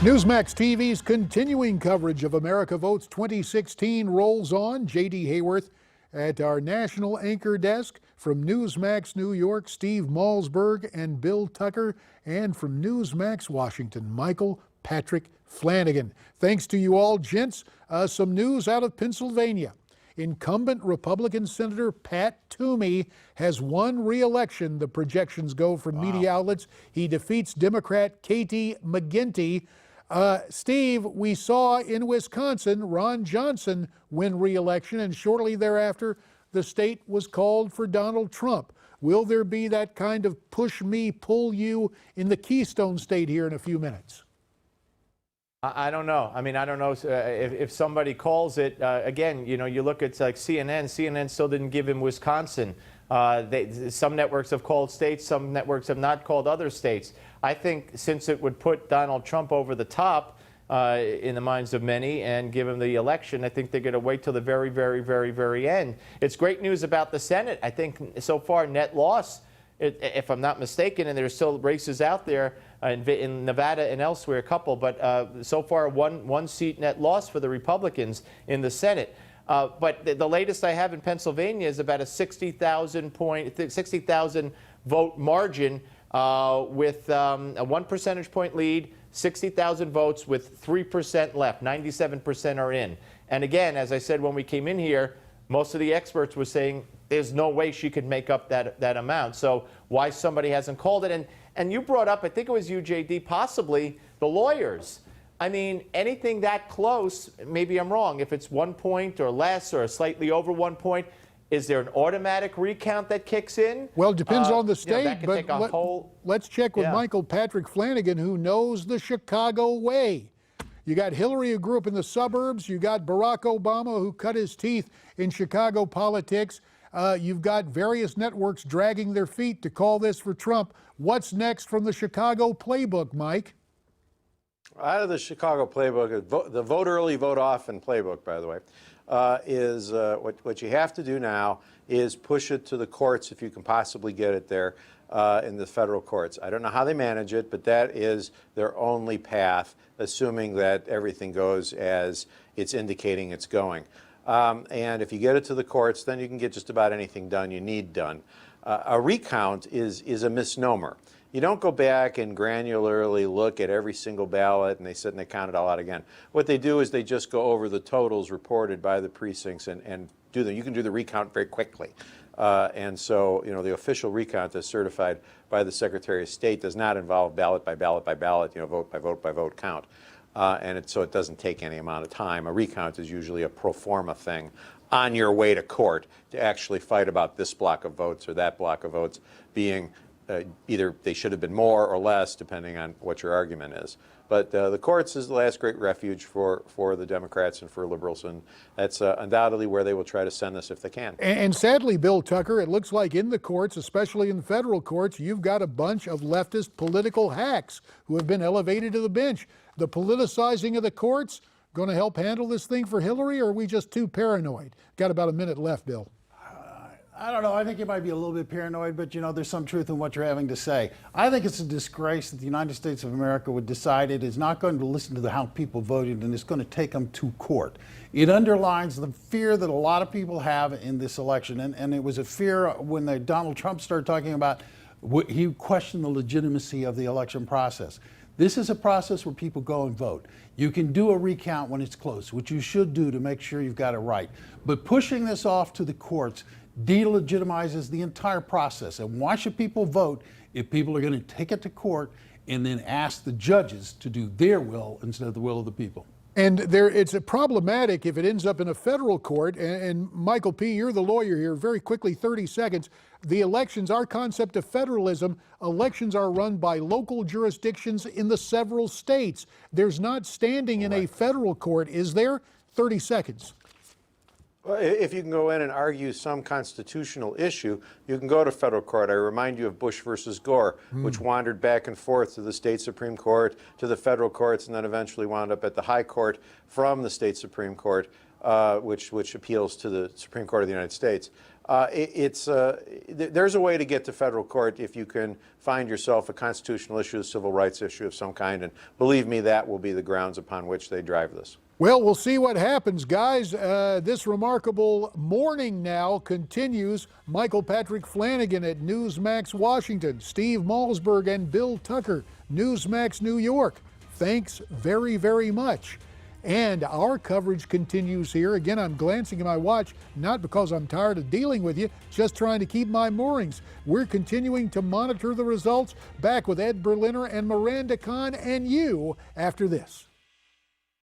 Newsmax TV's continuing coverage of America Votes 2016 rolls on. J.D. Hayworth at our national anchor desk. From Newsmax New York, Steve Malzberg and Bill Tucker. And from Newsmax Washington, Michael Patrick Flanagan. Thanks to you all, gents. Some news out of Pennsylvania. Incumbent Republican Senator Pat Toomey has won re-election. The projections go from media outlets. He defeats Democrat Katie McGinty. Steve, we saw in Wisconsin Ron Johnson win re-election, and shortly thereafter the state was called for Donald Trump. Will there be that kind of push me, pull you in the Keystone State here in a few minutes? I don't know. I mean, I don't know if somebody calls it. Again, you know, you look at like CNN. CNN still didn't give him Wisconsin. Some networks have called states. Some networks have not called other states. I think since it would put Donald Trump over the top in the minds of many and give him the election, I think they're going to wait till the very, very, very, very end. It's great news about the Senate. I think so far net loss, if I'm not mistaken, and there's still races out there in Nevada and elsewhere, a couple, but so far one seat net loss for the Republicans in the Senate. But the latest I have in Pennsylvania is about a 60,000 vote margin with a 1 percentage point lead, 60,000 votes with 3% left. 97% are in. And again, as I said when we came in here, most of the experts were saying there's no way she could make up that amount. So why somebody hasn't called it? And you brought up, I think it was you, J.D., possibly the lawyers. I mean, anything that close, maybe I'm wrong, if it's 1 point or less or slightly over 1 point, is there an automatic recount that kicks in? Well, it depends on the state, that could but let's check with Michael Patrick Flanagan, who knows the Chicago way. You got Hillary, who grew up in the suburbs. You got Barack Obama, who cut his teeth in Chicago politics. You've got various networks dragging their feet to call this for Trump. What's next from the Chicago playbook, Mike? Out of the Chicago playbook, the vote early, vote often playbook, by the way, is what you have to do now is push it to the courts if you can possibly get it there in the federal courts. I don't know how they manage it, but that is their only path, assuming that everything goes as it's indicating it's going. And if you get it to the courts, then you can get just about anything done you need done. A recount is a misnomer. You don't go back and granularly look at every single ballot and they sit and they count it all out again. What they do is they just go over the totals reported by the precincts and do them. You can do the recount very quickly. And so, you know, the official recount that's certified by the Secretary of State does not involve ballot by ballot by ballot, you know, vote by vote by vote count. So it doesn't take any amount of time. A recount is usually a pro forma thing on your way to court to actually fight about this block of votes or that block of votes being either they should have been more or less, depending on what your argument is. But the courts is the last great refuge for the Democrats and for liberals, and that's undoubtedly where they will try to send this if they can. And sadly, Bill Tucker, it looks like in the courts, especially in the federal courts, you've got a bunch of leftist political hacks who have been elevated to the bench. The politicizing of the courts going to help handle this thing for Hillary, or are we just too paranoid? Got about a minute left, Bill. I don't know. I think you might be a little bit paranoid, but, you know, there's some truth in what you're having to say. I think it's a disgrace that the United States of America would decide it is not going to listen to how people voted and it's going to take them to court. It underlines the fear that a lot of people have in this election, and it was a fear when Donald Trump started talking about, he questioned the legitimacy of the election process. This is a process where people go and vote. You can do a recount when it's close, which you should do to make sure you've got it right. But pushing this off to the courts delegitimizes the entire process. And why should people vote if people are going to take it to court and then ask the judges to do their will instead of the will of the people? And it's problematic if it ends up in a federal court. And Michael P., you're the lawyer here. Very quickly, 30 seconds. The elections, our concept of federalism, elections are run by local jurisdictions in the several states. There's not standing in a federal court, is there? 30 seconds. Well, if you can go in and argue some constitutional issue, you can go to federal court. I remind you of Bush versus Gore, which wandered back and forth to the state Supreme Court, to the federal courts, and then eventually wound up at the high court from the state Supreme Court. which appeals to the Supreme Court of the United States. There's a way to get to federal court if you can find yourself a constitutional issue, a civil rights issue of some kind, and believe me, that will be the grounds upon which they drive this. Well, we'll see what happens, guys. This remarkable morning now continues. Michael Patrick Flanagan at Newsmax Washington, Steve Malzberg and Bill Tucker, Newsmax New York. Thanks very, very much. And our coverage continues here. Again, I'm glancing at my watch, not because I'm tired of dealing with you, just trying to keep my moorings. We're continuing to monitor the results. Back with Ed Berliner and Miranda Kahn and you after this.